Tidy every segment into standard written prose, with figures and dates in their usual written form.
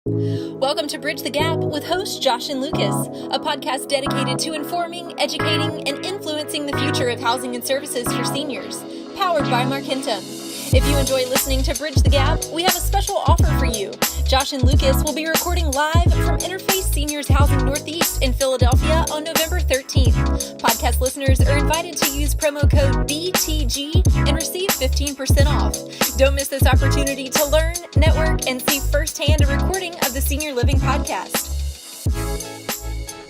Welcome to Bridge the Gap with hosts Josh and Lucas, a podcast dedicated to informing, educating, and influencing the future of housing and services for seniors, powered by Markentum. If you enjoy listening to Bridge the Gap, we have a special offer for you. Josh and Lucas will be recording live from Interface Seniors Housing Northeast in Philadelphia on November 13th. Podcast listeners are invited to use promo code BTG and receive 15% off. Don't miss this opportunity to learn, network, and see firsthand a recording of the Senior Living Podcast.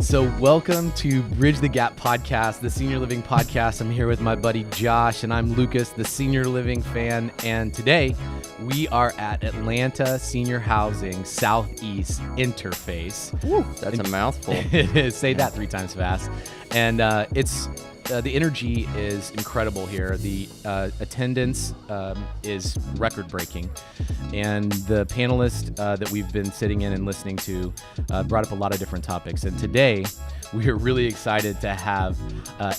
So welcome to Bridge the Gap podcast, the Senior Living Podcast. I'm here with my buddy Josh, and I'm Lucas, the Senior Living fan. And today we are at Atlanta Senior Housing Southeast Interface. Woo, that's a mouthful. It is. Say that 3 times fast. And it's the energy is incredible here. The attendance is record-breaking. And the panelists that we've been sitting in and listening to brought up a lot of different topics. And today, we are really excited to have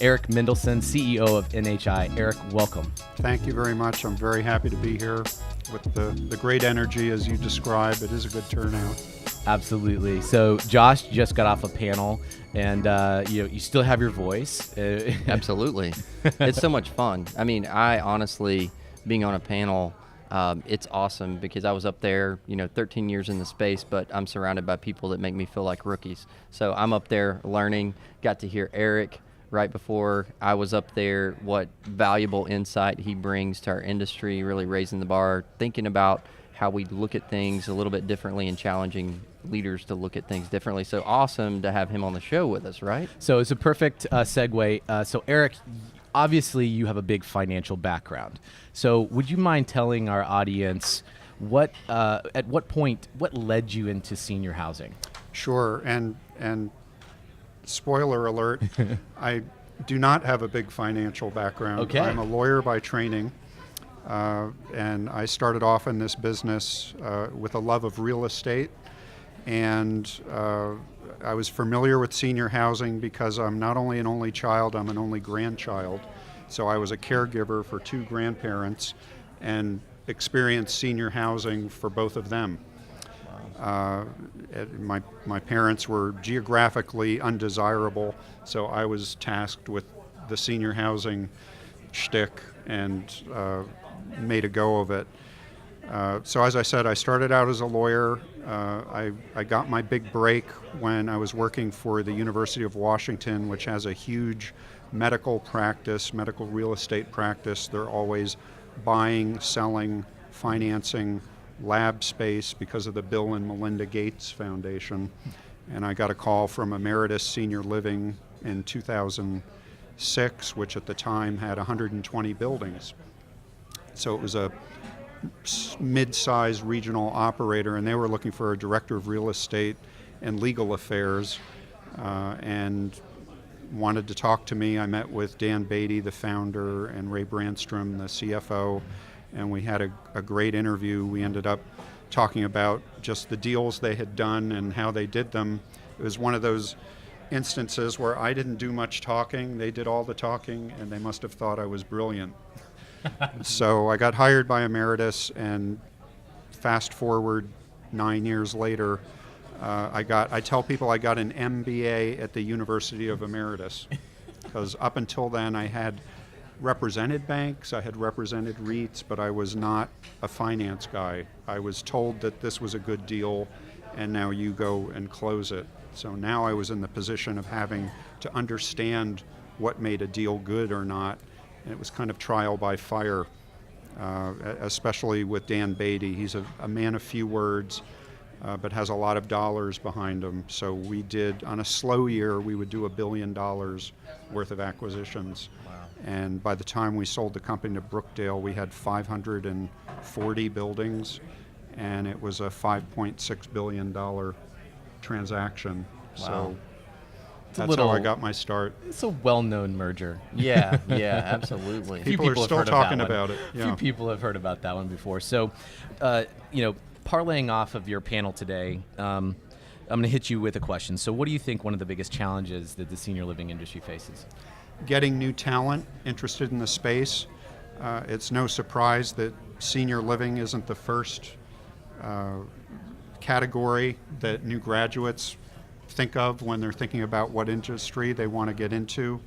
Eric Mendelson, CEO of NHI. Eric, welcome. Thank you very much. I'm very happy to be here with the great energy as you describe. It is a good turnout. Absolutely. So Josh just got off a panel, and you still have your voice. Absolutely. It's so much fun. I mean, I honestly, being on a panel, it's awesome because I was up there, 13 years in the space, but I'm surrounded by people that make me feel like rookies. So I'm up there learning, got to hear Eric right before I was up there, what valuable insight he brings to our industry, really raising the bar, thinking about how we look at things a little bit differently and challenging leaders to look at things differently. So awesome to have him on the show with us, right? So it's a perfect segue. So Eric, obviously you have a big financial background. So would you mind telling our audience at what point, what led you into senior housing? Sure, and spoiler alert, I do not have a big financial background. Okay. I'm a lawyer by training, and I started off in this business with a love of real estate, and I was familiar with senior housing because I'm not only an only child, I'm an only grandchild. So I was a caregiver for 2 grandparents and experienced senior housing for both of them. My parents were geographically undesirable, so I was tasked with the senior housing shtick and made a go of it. So as I said, I started out as a lawyer. I got my big break when I was working for the University of Washington, which has a huge medical practice, medical real estate practice. They're always buying, selling, financing lab space because of the Bill and Melinda Gates Foundation. And I got a call from Emeritus Senior Living in 2006, which at the time had 120 buildings. So it was a mid-sized regional operator, and they were looking for a director of real estate and legal affairs, and wanted to talk to me. I met with Dan Beatty, the founder, and Ray Brandstrom, the CFO, and we had a great interview. We ended up talking about just the deals they had done and how they did them. It was one of those instances where I didn't do much talking, they did all the talking, and they must have thought I was brilliant. So I got hired by Emeritus, and fast forward 9 years later, I tell people I got an MBA at the University of Emeritus, because up until then I had represented banks, I had represented REITs, but I was not a finance guy. I was told that this was a good deal, and now you go and close it. So now I was in the position of having to understand what made a deal good or not, and it was kind of trial by fire, especially with Dan Beatty. He's a man of few words, but has a lot of dollars behind him. So we did, on a slow year, we would do $1 billion worth of acquisitions. Wow. And by the time we sold the company to Brookdale, we had 540 buildings, and it was a $5.6 billion transaction. Wow. So that's how I got my start. It's a well-known merger. Yeah, absolutely. People are have still heard of talking that one. about it. A few people have heard about that one before. So, parlaying off of your panel today, I'm going to hit you with a question. So what do you think one of the biggest challenges that the senior living industry faces? Getting new talent interested in the space. It's no surprise that senior living isn't the first category that new graduates think of when they're thinking about what industry they want to get into.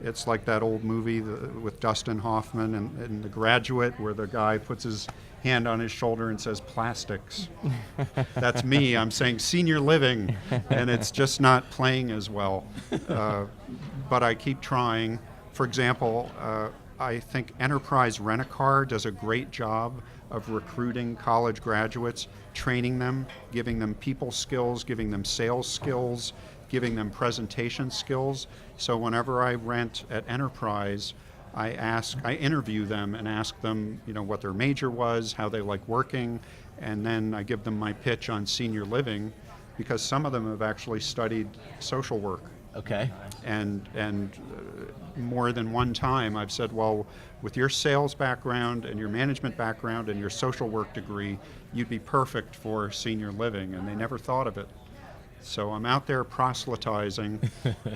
It's like that old movie with Dustin Hoffman and The Graduate, where the guy puts his hand on his shoulder and says plastics. That's me. I'm saying senior living, and it's just not playing as well. But I keep trying. For example, I think Enterprise Rent-A-Car does a great job of recruiting college graduates, training them, giving them people skills, giving them sales skills, giving them presentation skills. So whenever I rent at Enterprise, I interview them and ask them, what their major was, how they like working, and then I give them my pitch on senior living, because some of them have actually studied social work. Okay. And more than one time I've said, well, with your sales background and your management background and your social work degree, you'd be perfect for senior living, and they never thought of it. So I'm out there proselytizing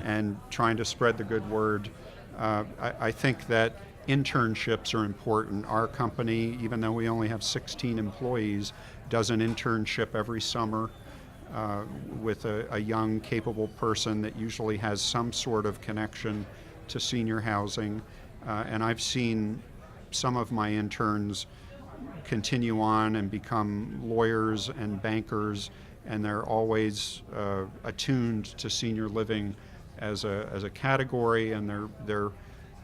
and trying to spread the good word. I think that internships are important. Our company, even though we only have 16 employees, does an internship every summer with a young, capable person that usually has some sort of connection to senior housing. And I've seen some of my interns continue on and become lawyers and bankers, and they're always attuned to senior living as a category, and they're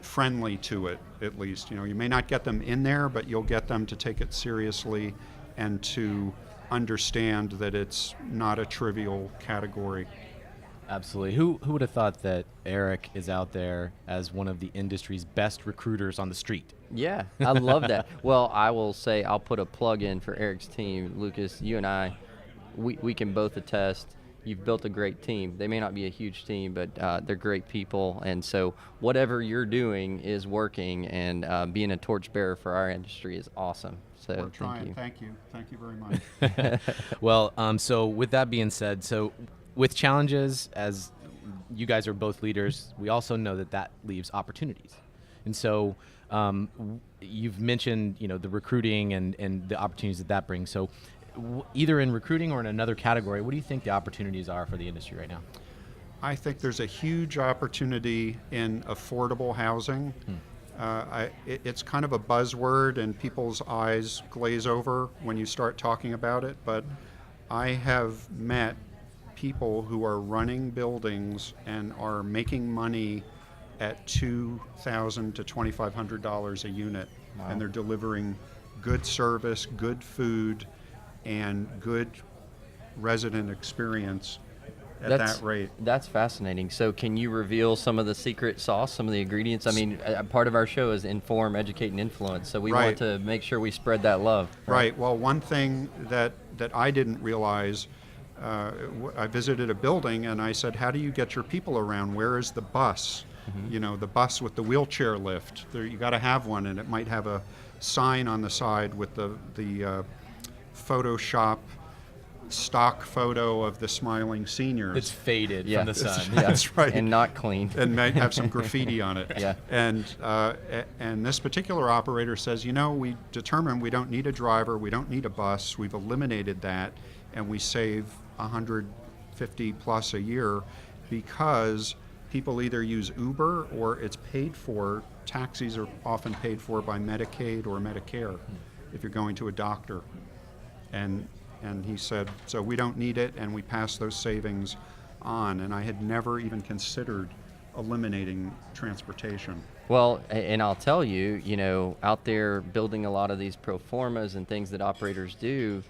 friendly to it, at least. You may not get them in there, but you'll get them to take it seriously and to understand that it's not a trivial category. Absolutely. Who would have thought that Eric is out there as one of the industry's best recruiters on the street? Yeah, I love that. Well, I will say I'll put a plug in for Eric's team. Lucas, you and I, we can both attest. You've built a great team. They may not be a huge team, but they're great people. And so whatever you're doing is working, and being a torchbearer for our industry is awesome. So We're trying. Thank you. Thank you very much. Well, so with that being said, so with challenges, as you guys are both leaders, we also know that leaves opportunities. And so you've mentioned, the recruiting and the opportunities that brings. So either in recruiting or in another category, what do you think the opportunities are for the industry right now? I think there's a huge opportunity in affordable housing. It's kind of a buzzword, and people's eyes glaze over when you start talking about it, but I have met people who are running buildings and are making money at $2,000 to $2,500 a unit. Wow. And they're delivering good service, good food, and good resident experience at that rate. That's fascinating. So can you reveal some of the secret sauce, some of the ingredients? I mean, part of our show is inform, educate, and influence. So we want to make sure we spread that love. Right. Well, one thing that I didn't realize, I visited a building and I said, how do you get your people around? Where is the bus? Mm-hmm. The bus with the wheelchair lift. You got to have one, and it might have a sign on the side with the Photoshop stock photo of the smiling seniors. It's faded from the sun. That's right. And not clean. And might have some graffiti on it. Yeah. And this particular operator says, we determined we don't need a driver, we don't need a bus, we've eliminated that, and we save $150 plus a year because people either use Uber or it's paid for. Taxis are often paid for by Medicaid or Medicare if you're going to a doctor. And he said, so we don't need it, and we pass those savings on. And I had never even considered eliminating transportation. Well, and I'll tell you, out there building a lot of these pro formas and things that operators do,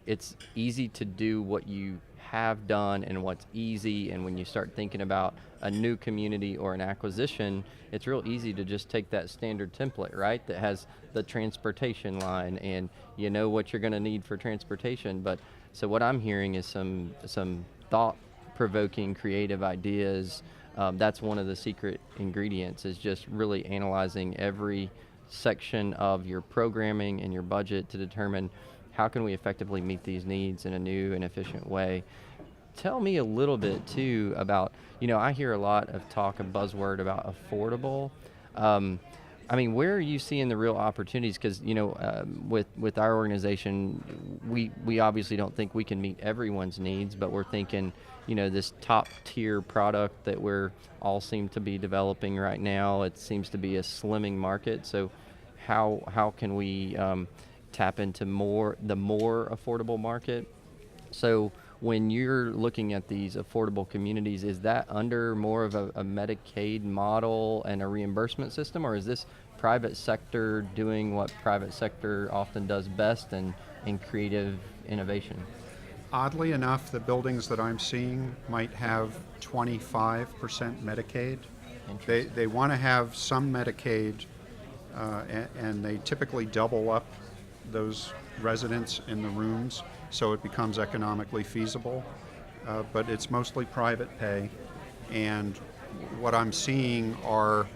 it's easy to do what you have done and what's easy. And when you start thinking about a new community or an acquisition, it's real easy to just take that standard template, right? That has the transportation line, and what you're going to need for transportation. But so what I'm hearing is some thought-provoking, creative ideas. That's one of the secret ingredients, is just really analyzing every section of your programming and your budget to determine how can we effectively meet these needs in a new and efficient way. Tell me a little bit too about, I hear a lot of talk, a buzzword about affordable. I mean, where are you seeing the real opportunities? Because, with our organization, we obviously don't think we can meet everyone's needs, but we're thinking, this top tier product that we're all seem to be developing right now, it seems to be a slimming market. So how can we tap into the more affordable market? So when you're looking at these affordable communities, is that under more of a Medicaid model and a reimbursement system, or is this private sector doing what private sector often does best in creative innovation? Oddly enough, the buildings that I'm seeing might have 25% Medicaid. They want to have some Medicaid, and they typically double up those residents in the rooms so it becomes economically feasible. But it's mostly private pay. And what I'm seeing are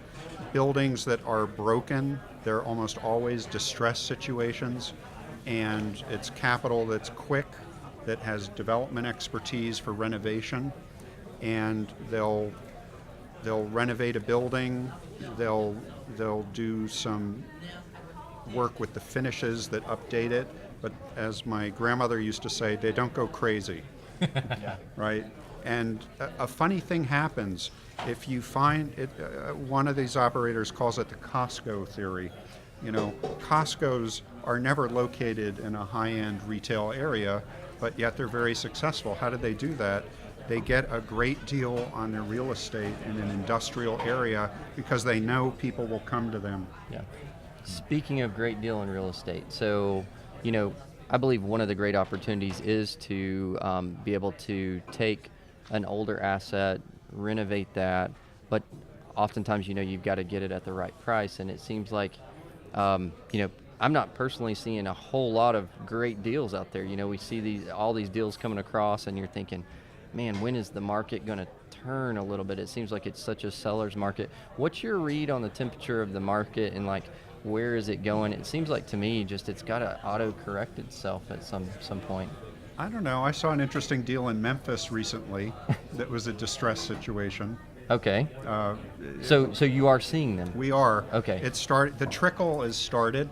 buildings that are broken. They're almost always distressed situations, and it's capital that's quick, that has development expertise for renovation, and they'll renovate a building, they'll do some work with the finishes that update it, but as my grandmother used to say, they don't go crazy. Yeah. Right? And a funny thing happens if you find it. One of these operators calls it the Costco theory. Costco's are never located in a high-end retail area, but yet they're very successful. How do they do that? They get a great deal on their real estate in an industrial area because they know people will come to them. Yeah. Speaking of great deal in real estate, so, I believe one of the great opportunities is to be able to take an older asset, renovate that, but oftentimes, you've got to get it at the right price, and it seems like, I'm not personally seeing a whole lot of great deals out there. We see all these deals coming across, and you're thinking, man, when is the market going to turn a little bit? It seems like it's such a seller's market. What's your read on the temperature of the market, and where is it going? It seems like to me it's got to auto-correct itself at some point. I don't know. I saw an interesting deal in Memphis recently that was a distressed situation. Okay. So you are seeing them? We are. Okay. The trickle is started.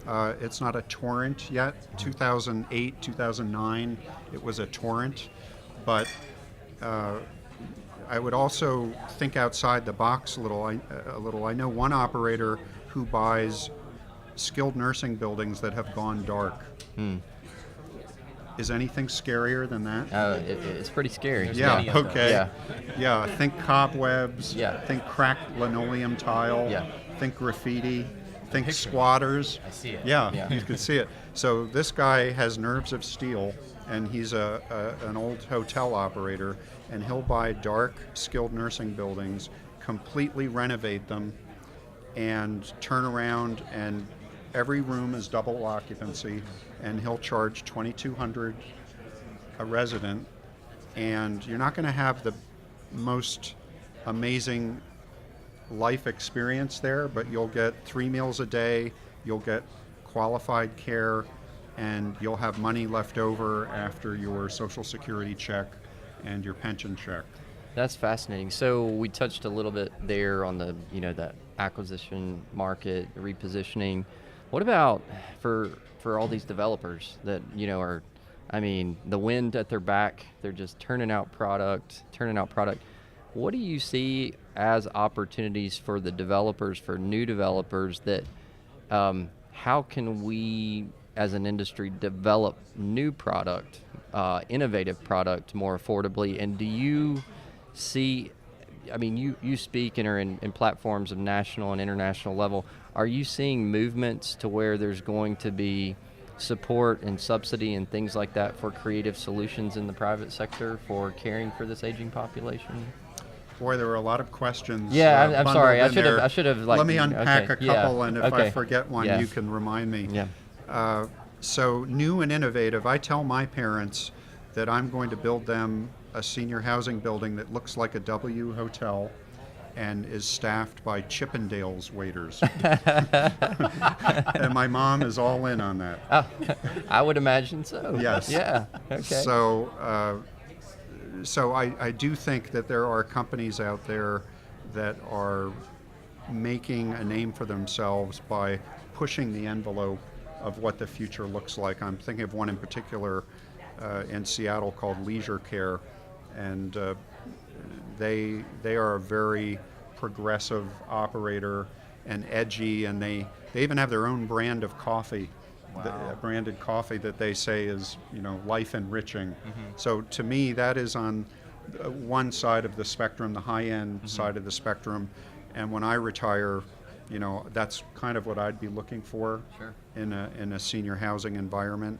It's not a torrent yet. 2008, 2009, it was a torrent. But I would also think outside the box a little. I know one operator who buys skilled nursing buildings that have gone dark. Is anything scarier than that? It's pretty scary. Yeah, okay. Yeah. Think cobwebs. Yeah. Think cracked linoleum tile. Yeah. Think graffiti. Think squatters. I see it. Yeah, you could see it. So this guy has nerves of steel, and he's an old hotel operator, and he'll buy dark skilled nursing buildings, completely renovate them, and turn around, and every room is double occupancy, and he'll charge $2,200 a resident, and you're not going to have the most amazing life experience there, but you'll get 3 meals a day, you'll get qualified care, and you'll have money left over after your Social Security check and your pension check. That's fascinating. So we touched a little bit there on the that acquisition market, repositioning. What about for all these developers that are, the wind at their back, they're just turning out product. What do you see as opportunities for the developers, for new developers, that how can we as an industry develop new product, innovative product more affordably? And do you see, you speak and are in platforms of national and international level. Are you seeing movements to where there's going to be support and subsidy and things like that for creative solutions in the private sector for caring for this aging population? Boy, there were a lot of questions. Yeah, I'm sorry. I bundled in should have. Let me unpack a couple, and if I Okay. forget one, Yeah. you can remind me. Yeah. So new and innovative, I tell my parents that I'm going to build them a senior housing building that looks like a W hotel and is staffed by Chippendales waiters. And my mom is all in on that. I would imagine so. Yes. Yeah. Okay. So I do think that there are companies out there that are making a name for themselves by pushing the envelope of what the future looks like. I'm thinking of one in particular in Seattle called Leisure Care, and they are a very progressive operator and edgy, and they even have their own brand of coffee. Wow. Branded coffee that they say is, life enriching. So to me, that is on one side of the spectrum, the high-end side of the spectrum. And when I retire, that's kind of what I'd be looking for in a senior housing environment.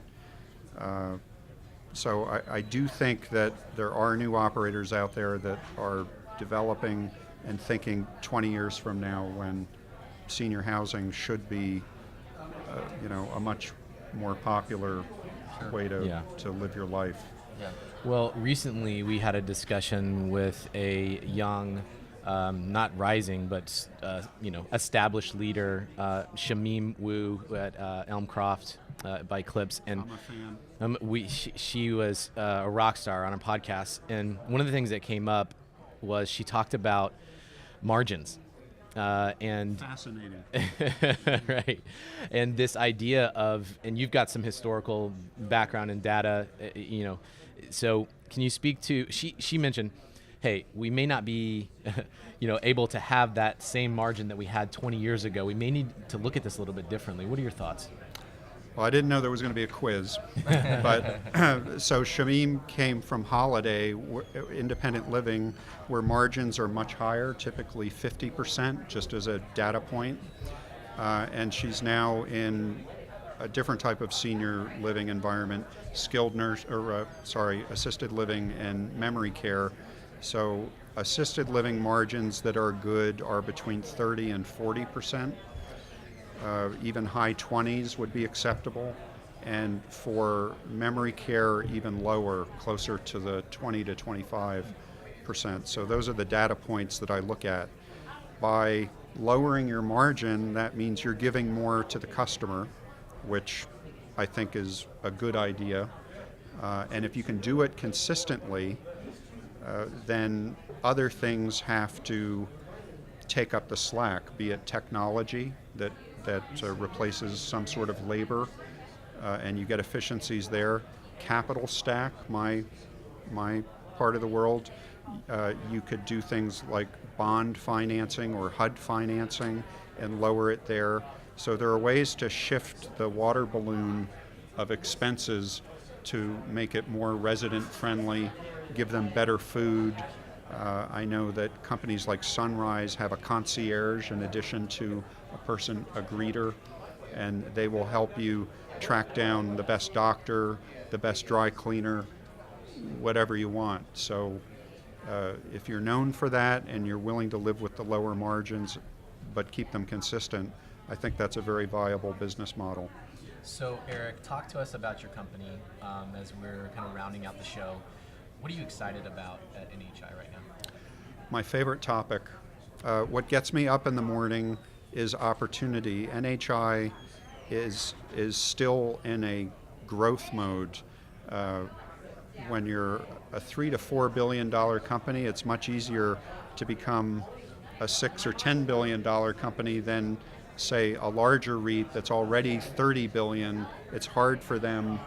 So I do think that there are new operators out there that are developing and thinking 20 years from now when senior housing should be a much more popular way to live your life. Yeah. Well, recently we had a discussion with a young, not rising, but established leader, Shamim Wu at Elmcroft by Eclipse, and I'm a fan. she was a rock star on a podcast, and one of the things that came up was she talked about margins. And Fascinating. right, and this idea of, and you've got some historical background and data, so can you speak to? She mentioned, hey, we may not be, able to have that same margin that we had 20 years ago. We may need to look at this a little bit differently. What are your thoughts? Well, I didn't know there was going to be a quiz, but so Shamim came from Holiday, independent living, where margins are much higher, typically 50%, just as a data point. And she's now in a different type of senior living environment, assisted living and memory care. So assisted living margins that are good are between 30 and 40%. Even high 20s would be acceptable, and for memory care, even lower, closer to the 20 to 25%. So those are the data points that I look at. By lowering your margin, that means you're giving more to the customer, which I think is a good idea. And if you can do it consistently, then other things have to take up the slack, be it technology that replaces some sort of labor, and you get efficiencies there. Capital stack, my part of the world, you could do things like bond financing or HUD financing and lower it there. So there are ways to shift the water balloon of expenses to make it more resident friendly, give them better food. I know that companies like Sunrise have a concierge in addition to a greeter, and they will help you track down the best doctor, the best dry cleaner, whatever you want. So if you're known for that and you're willing to live with the lower margins but keep them consistent, I think that's a very viable business model. So Eric, talk to us about your company as we're kind of rounding out the show. What are you excited about at NHI right now? My favorite topic. What gets me up in the morning is opportunity. NHI is still in a growth mode. When you're a $3 to $4 billion company, it's much easier to become a $6 or $10 billion company than, say, a larger REIT that's already $30 billion. It's hard for them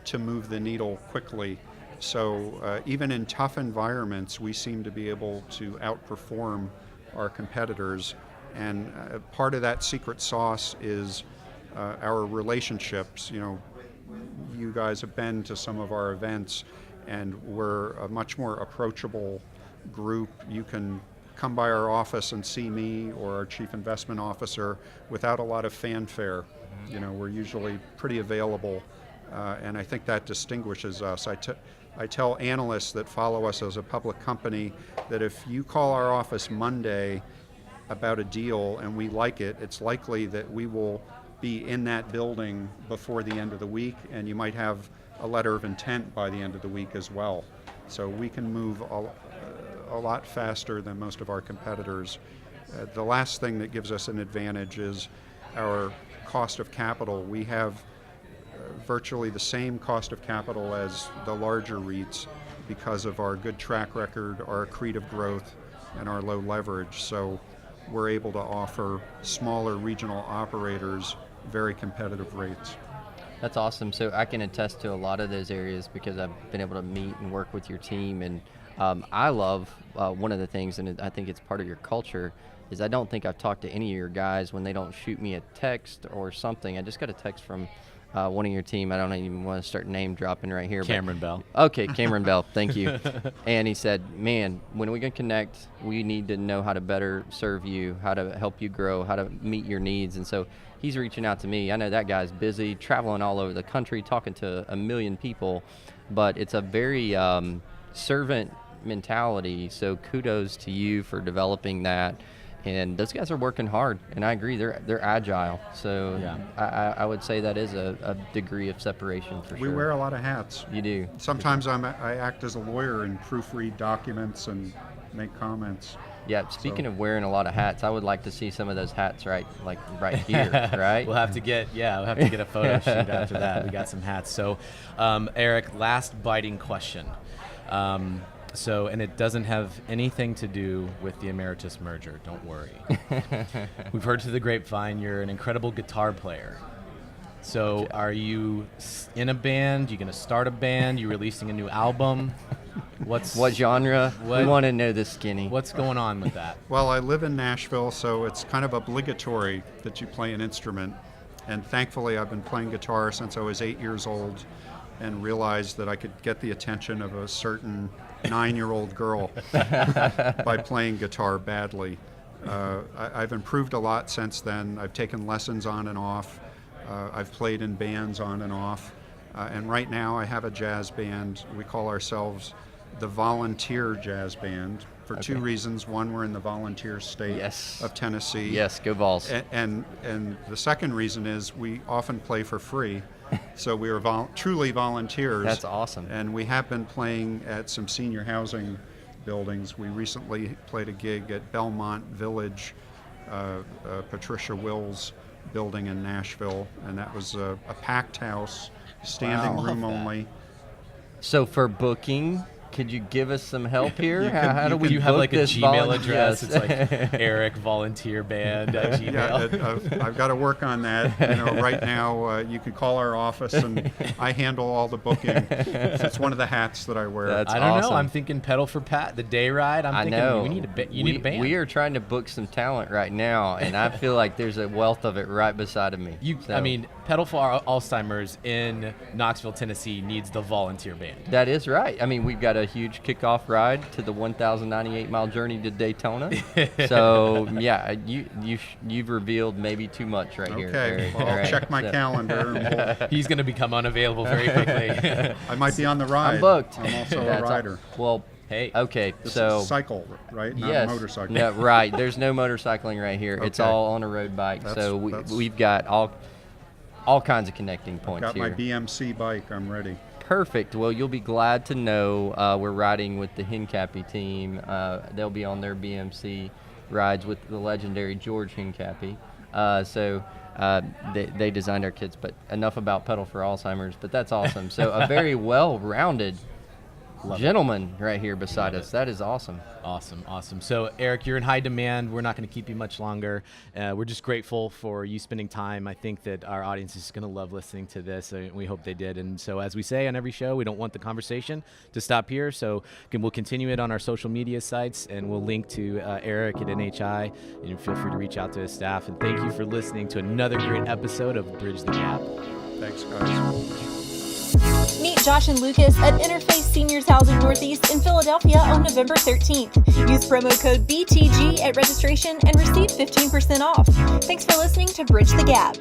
to move the needle quickly. So even in tough environments, we seem to be able to outperform our competitors. And part of that secret sauce is our relationships. You guys have been to some of our events, and we're a much more approachable group. You can come by our office and see me or our chief investment officer without a lot of fanfare. We're usually pretty available, and I think that distinguishes us. I tell analysts that follow us as a public company that if you call our office Monday about a deal and we like it, it's likely that we will be in that building before the end of the week, and you might have a letter of intent by the end of the week as well. So we can move a lot faster than most of our competitors. The last thing that gives us an advantage is our cost of capital. We have virtually the same cost of capital as the larger REITs because of our good track record, our accretive growth, and our low leverage. So we're able to offer smaller regional operators very competitive rates. That's awesome. So I can attest to a lot of those areas because I've been able to meet and work with your team. And I love one of the things, and I think it's part of your culture, is I don't think I've talked to any of your guys when they don't shoot me a text or something. I just got a text from one of your team. I don't even want to start name dropping right here. Cameron Bell. Okay, Cameron Bell. Thank you. And he said, man, when we can connect, we need to know how to better serve you, how to help you grow, how to meet your needs. And so he's reaching out to me. I know that guy's busy, traveling all over the country, talking to a million people, but it's a very servant mentality. So kudos to you for developing that. And those guys are working hard, and I agree, they're agile. So yeah. I would say that is a degree of separation for sure. We wear a lot of hats. You do. Sometimes I act as a lawyer and proofread documents and make comments. Yeah, speaking of wearing a lot of hats, I would like to see some of those hats right here, right? We'll have to get a photo shoot after that. We got some hats. So, Eric, last biting question. And it doesn't have anything to do with the Emeritus merger. Don't worry. We've heard through the grapevine you're an incredible guitar player. So are you in a band? You going to start a band? You releasing a new album? What genre? We want to know this, Skinny. What's going on with that? Well, I live in Nashville, so it's kind of obligatory that you play an instrument. And thankfully, I've been playing guitar since I was 8 years old and realized that I could get the attention of a certain 9-year-old girl by playing guitar badly. I've improved a lot since then. I've taken lessons on and off. I've played in bands on and off. And right now I have a jazz band. We call ourselves the Volunteer Jazz Band for two reasons. One, we're in the volunteer state of Tennessee. Yes, go Vols. And the second reason is we often play for free. So we are truly volunteers. That's awesome. And we have been playing at some senior housing buildings. We recently played a gig at Belmont Village, Patricia Wills building in Nashville, and that was a packed house, standing room only. So for booking, could you give us some help here? How do we you have like a this Gmail address? It's like Eric Volunteer Band at Gmail. Yeah, I've got to work on that. Right now you can call our office, and I handle all the booking. It's one of the hats that I wear. That's I don't awesome. know. I'm thinking pedal for Pat, the day ride. I'm thinking we need a band. We are trying to book some talent right now, and I feel like there's a wealth of it right beside of me. I mean, Pedal for Alzheimer's in Knoxville, Tennessee needs the Volunteer Band. That is right. I mean, we've got a huge kickoff ride to the 1,098-mile journey to Daytona. So, yeah, you've revealed maybe too much right here. Okay, well, I'll check my calendar. And He's going to become unavailable very quickly. I might be on the ride. I'm booked. I'm also a rider. Well, hey. Okay, this so is cycle, right? Not yes, motorcycle. Yeah, right. There's no motorcycling right here. Okay. It's all on a road bike. So we've got all kinds of connecting points got here. My BMC bike. I'm ready. Perfect. Well, you'll be glad to know we're riding with the Hincapie team. They'll be on their BMC rides with the legendary George Hincapie. They designed our kits, but enough about Pedal for Alzheimer's. But that's awesome. So a very well-rounded gentleman right here beside us. That is awesome. Awesome. So, Eric, you're in high demand. We're not going to keep you much longer. We're just grateful for you spending time. I think that our audience is going to love listening to this, and we hope they did. And so, as we say on every show, we don't want the conversation to stop here. So, we'll continue it on our social media sites, and we'll link to Eric at NHI, and feel free to reach out to his staff. And thank you for listening to another great episode of Bridge the Gap. Thanks, guys. Meet Josh and Lucas at Interface Seniors Housing Northeast in Philadelphia on November 13th. Use promo code BTG at registration and receive 15% off. Thanks for listening to Bridge the Gap.